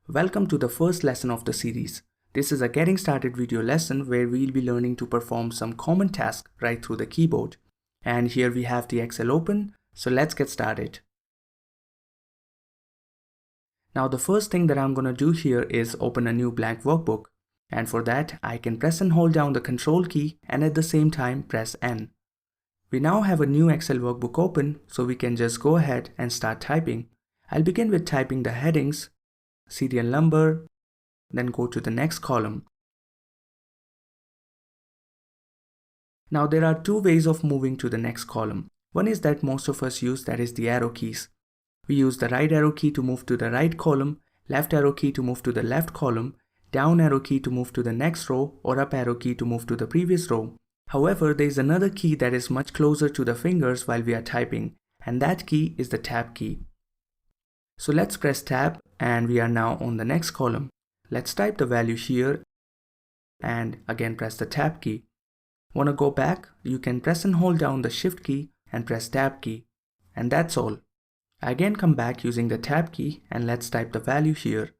Welcome to the first lesson of the series. This is a getting started video lesson where we'll be learning to perform some common tasks right through the keyboard. And here we have the Excel open, so let's get started. Now the first thing that I'm going to do here is open a new blank workbook. And for that, I can press and hold down the Control key and at the same time press N. We now have a new Excel workbook open, so we can just go ahead and start typing. I'll begin with typing the headings, serial number, then go to the next column. Now there are two ways of moving to the next column. One is that most of us use, that is the arrow keys. We use the right arrow key to move to the right column, left arrow key to move to the left column, down arrow key to move to the next row, or up arrow key to move to the previous row. However, there is another key that is much closer to the fingers while we are typing, and that key is the Tab key. So let's press Tab and we are now on the next column. Let's type the value here and again press the Tab key. Want to go back? You can press and hold down the Shift key and press Tab key. And that's all. Again come back using the Tab key and let's type the value here.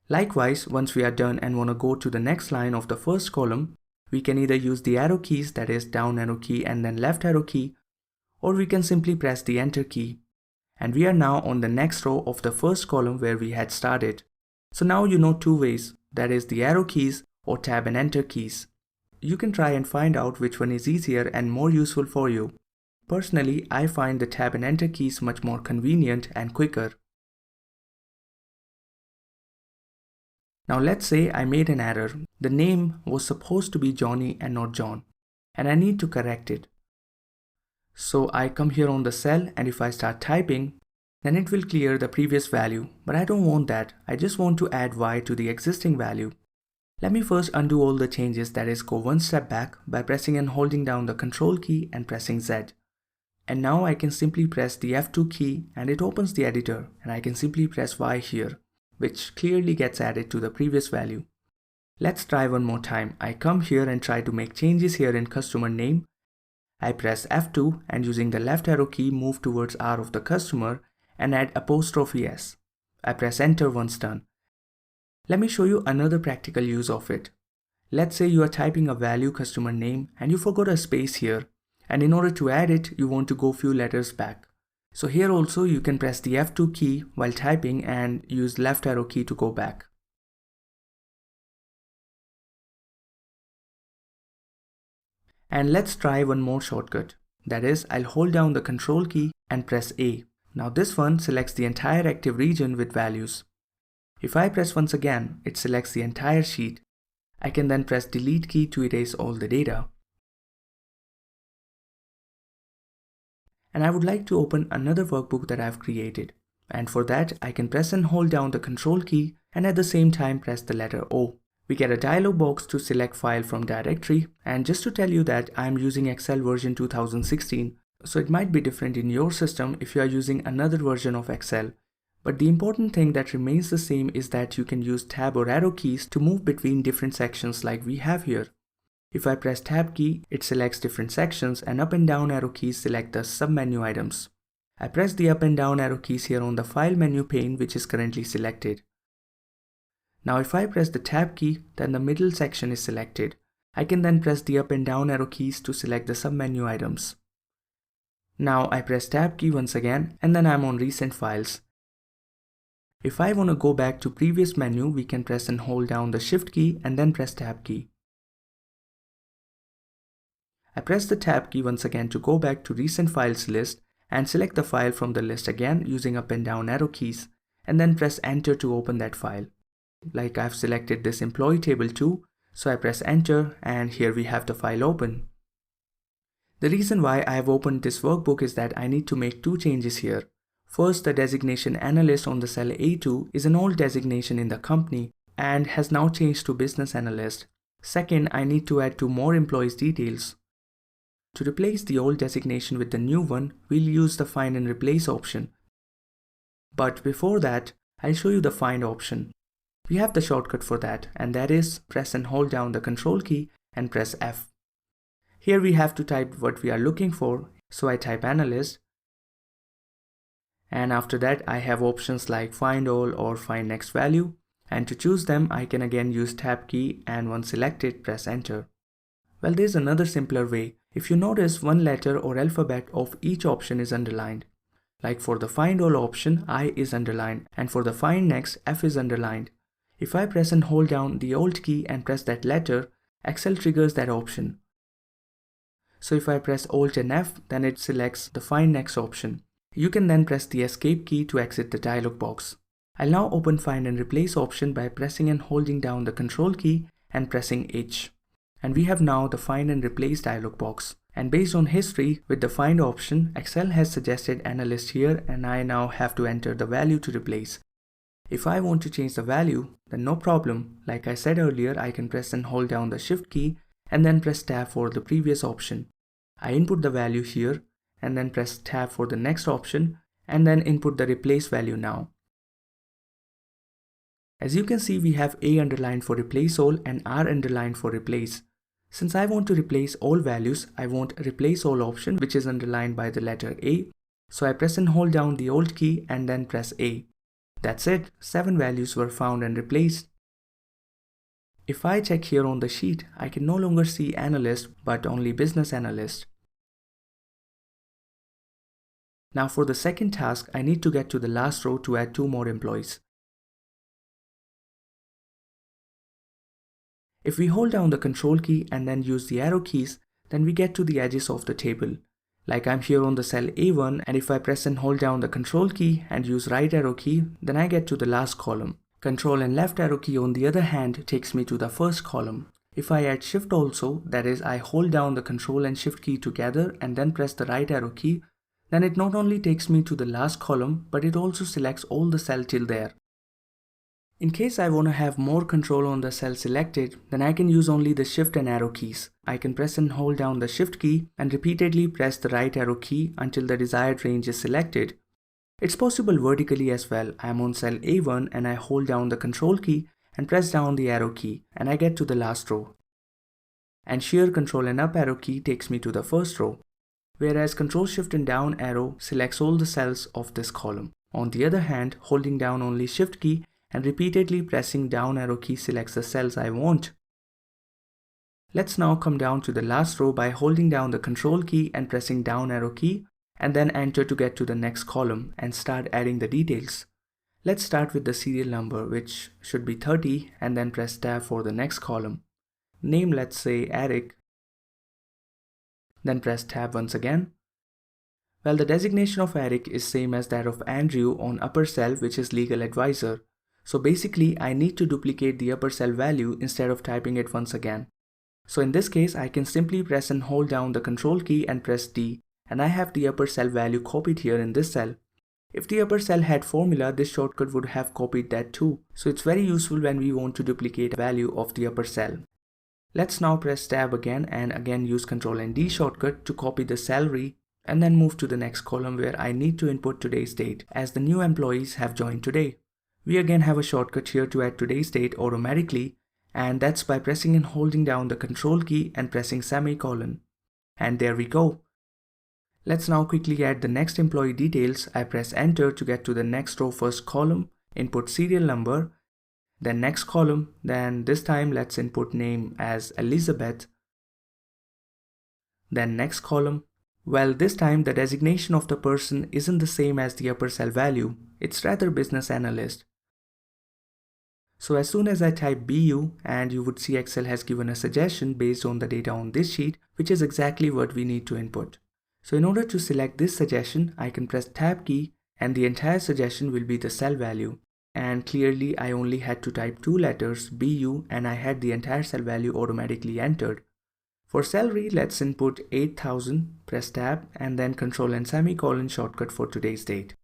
Likewise, once we are done and want to go to the next line of the first column, we can either use the arrow keys, that is down arrow key and then left arrow key, or we can simply press the Enter key. And we are now on the next row of the first column where we had started. So now you know two ways, that is the arrow keys or Tab and Enter keys. You can try and find out which one is easier and more useful for you. Personally, I find the Tab and Enter keys much more convenient and quicker. Now let's say I made an error. The name was supposed to be Johnny and not John, and I need to correct it. So I come here on the cell, and if I start typing, then it will clear the previous value, but I don't want that. I just want to add Y to the existing value. Let me first undo all the changes, that is go one step back by pressing and holding down the Control key and pressing Z. And now I can simply press the F2 key and it opens the editor, and I can simply press Y here, which clearly gets added to the previous value. Let's try one more time. I come here and try to make changes here in customer name. I press F2 and using the left arrow key move towards R of the customer and add apostrophe S. I press Enter once done. Let me show you another practical use of it. Let's say you are typing a value customer name and you forgot a space here, and in order to add it you want to go few letters back. So here also you can press the F2 key while typing and use left arrow key to go back. And let's try one more shortcut. That is, I'll hold down the Control key and press A. Now this one selects the entire active region with values. If I press once again, it selects the entire sheet. I can then press Delete key to erase all the data. And I would like to open another workbook that I've created. And for that, I can press and hold down the Control key and at the same time press the letter O. We get a dialog box to select file from directory, and just to tell you that I'm using Excel version 2016, so it might be different in your system if you are using another version of Excel. But the important thing that remains the same is that you can use Tab or arrow keys to move between different sections like we have here. If I press Tab key, it selects different sections, and up and down arrow keys select the submenu items. I press the up and down arrow keys here on the file menu pane, which is currently selected. Now if I press the Tab key, then the middle section is selected. I can then press the up and down arrow keys to select the submenu items. Now I press Tab key once again and then I'm on recent files. If I want to go back to previous menu, we can press and hold down the Shift key and then press Tab key. I press the Tab key once again to go back to recent files list and select the file from the list again using up and down arrow keys, and then press Enter to open that file. Like I've selected this employee table 2, so I press Enter and here we have the file open. The reason why I have opened this workbook is that I need to make two changes here. First, the designation analyst on the cell A2 is an old designation in the company and has now changed to business analyst. Second, I need to add two more employees' details. To replace the old designation with the new one, we'll use the Find and Replace option. But before that, I'll show you the Find option. We have the shortcut for that, and that is press and hold down the Control key and press F. Here we have to type what we are looking for, so I type analyst, And after that, I have options like find all or find next value. And to choose them, I can again use tab key, and once selected, press enter. Well, there's another simpler way. If you notice, one letter or alphabet of each option is underlined. Like for the find all option, I is underlined, and for the find next, F is underlined. If I press and hold down the Alt key and press that letter, Excel triggers that option. So if I press Alt and F, then it selects the find next option. You can then press the escape key to exit the dialog box. I'll now open find and replace option by pressing and holding down the control key and pressing H. And we have now the find and replace dialog box. And based on history with the find option, Excel has suggested analyst here, and I now have to enter the value to replace. If I want to change the value, then no problem. Like I said earlier, I can press and hold down the shift key and then press tab for the previous option. I input the value here and then press tab for the next option and then input the replace value now. As you can see, we have A underlined for replace all and R underlined for replace. Since I want to replace all values, I want replace all option, which is underlined by the letter A. So I press and hold down the Alt key and then press A. That's it, 7 values were found and replaced. If I check here on the sheet, I can no longer see analyst but only business analyst. Now for the second task, I need to get to the last row to add 2 more employees. If we hold down the control key and then use the arrow keys, then we get to the edges of the table. Like I'm here on the cell A1, and if I press and hold down the control key and use right arrow key, then I get to the last column. Control and left arrow key on the other hand takes me to the first column. If I add shift also, that is I hold down the control and shift key together and then press the right arrow key, then it not only takes me to the last column, but it also selects all the cell till there. In case I want to have more control on the cell selected, then I can use only the shift and arrow keys. I can press and hold down the shift key and repeatedly press the right arrow key until the desired range is selected. It's possible vertically as well. I am on cell A1 and I hold down the control key and press down the arrow key and I get to the last row. And shear control and up arrow key takes me to the first row, whereas control shift and down arrow selects all the cells of this column. On the other hand, holding down only shift key and repeatedly pressing down arrow key selects the cells I want. Let's now come down to the last row by holding down the control key and pressing down arrow key and then enter to get to the next column and start adding the details. Let's start with the serial number, which should be 30, and then press tab for the next column. Name, let's say Eric. Then press tab once again. Well, the designation of Eric is same as that of Andrew on upper cell, which is legal advisor. So basically I need to duplicate the upper cell value instead of typing it once again. So in this case, I can simply press and hold down the control key and press D, and I have the upper cell value copied here in this cell. If the upper cell had formula, this shortcut would have copied that too. So it's very useful when we want to duplicate the value of the upper cell. Let's now press tab again and again use Ctrl and D shortcut to copy the salary and then move to the next column where I need to input today's date as the new employees have joined today. We again have a shortcut here to add today's date automatically, and that's by pressing and holding down the control key and pressing semicolon. And there we go. Let's now quickly add the next employee details. I press enter to get to the next row first column, input serial number, then next column, then this time let's input name as Elizabeth, then next column. Well, this time the designation of the person isn't the same as the upper cell value, it's rather business analyst. So as soon as I type BU, and you would see Excel has given a suggestion based on the data on this sheet, which is exactly what we need to input. So in order to select this suggestion, I can press tab key and the entire suggestion will be the cell value. And clearly I only had to type 2 letters BU and I had the entire cell value automatically entered. For salary, let's input 8,000, press tab and then Ctrl and semicolon shortcut for today's date.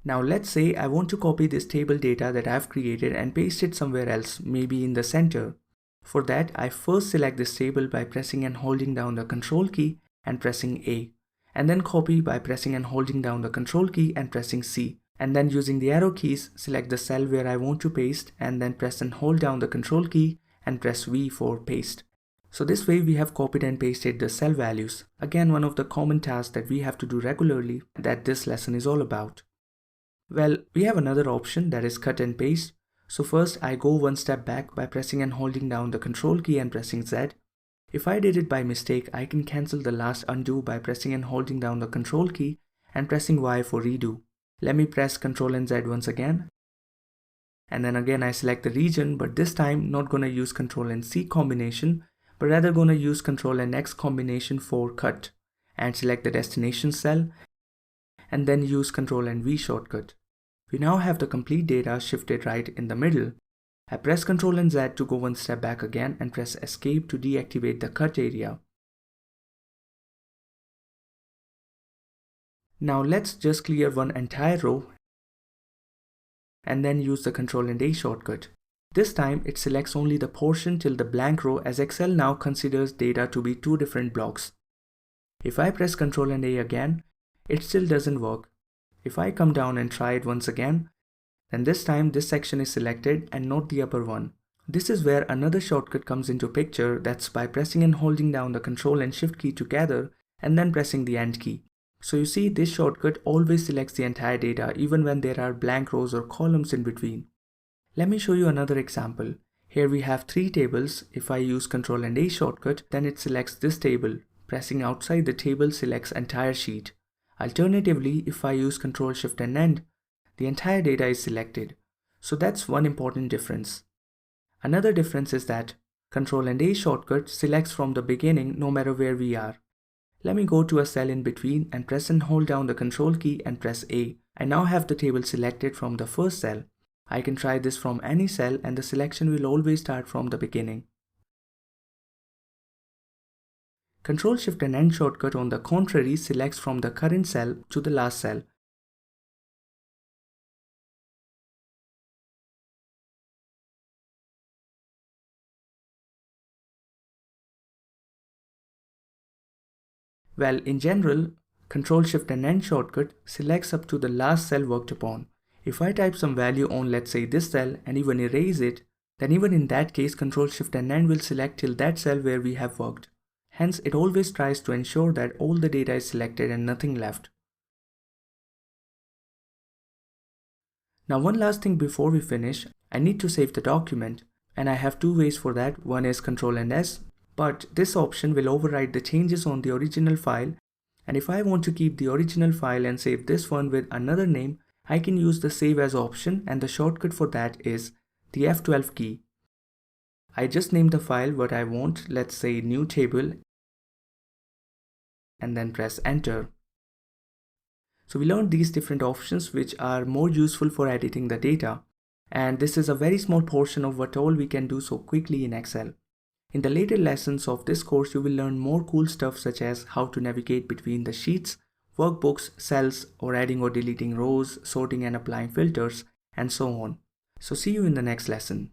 Now let's say I want to copy this table data that I've created and paste it somewhere else, maybe in the center. For that, I first select this table by pressing and holding down the Control key and pressing A, and then copy by pressing and holding down the Control key and pressing C, and then using the arrow keys, select the cell where I want to paste and then press and hold down the Control key and press V for paste. So this way we have copied and pasted the cell values. Again, one of the common tasks that we have to do regularly that this lesson is all about. Well, we have another option, that is cut and paste. So first I go one step back by pressing and holding down the control key and pressing Z. If I did it by mistake, I can cancel the last undo by pressing and holding down the control key and pressing Y for redo. Let me press Ctrl and Z once again. And then again I select the region, but this time not gonna use Ctrl and C combination, but rather gonna use Ctrl and X combination for cut and select the destination cell and then use Ctrl and V shortcut. We now have the complete data shifted right in the middle. I press Ctrl and Z to go one step back again and press Escape to deactivate the cut area. Now let's just clear one entire row and then use the Ctrl and A shortcut. This time it selects only the portion till the blank row, as Excel now considers data to be two different blocks. If I press Ctrl and A again, it still doesn't work. If I come down and try it once again, then this time this section is selected and not the upper one. This is where another shortcut comes into picture, that's by pressing and holding down the Ctrl and Shift key together and then pressing the End key. So you see, this shortcut always selects the entire data even when there are blank rows or columns in between. Let me show you another example. Here we have three tables. If I use Ctrl and A shortcut, then it selects this table. Pressing outside the table selects entire sheet. Alternatively, if I use Ctrl Shift and End, the entire data is selected. So that's one important difference. Another difference is that Ctrl and A shortcut selects from the beginning no matter where we are. Let me go to a cell in between and press and hold down the Control key and press A. I now have the table selected from the first cell. I can try this from any cell and the selection will always start from the beginning. Ctrl Shift and End shortcut on the contrary selects from the current cell to the last cell. Well, in general, Ctrl Shift and End shortcut selects up to the last cell worked upon. If I type some value on, let's say, this cell and even erase it, then even in that case Ctrl Shift and End will select till that cell where we have worked. Hence, it always tries to ensure that all the data is selected and nothing left. Now one last thing before we finish, I need to save the document, and I have two ways for that. One is Ctrl and S, but this option will override the changes on the original file, and if I want to keep the original file and save this one with another name, I can use the Save As option, and the shortcut for that is the F12 key. I just name the file what I want, let's say new table, and then press enter. So we learned these different options which are more useful for editing the data, and this is a very small portion of what all we can do so quickly in Excel. In the later lessons of this course, you will learn more cool stuff such as how to navigate between the sheets, workbooks, cells, or adding or deleting rows, sorting and applying filters, and so on. So see you in the next lesson.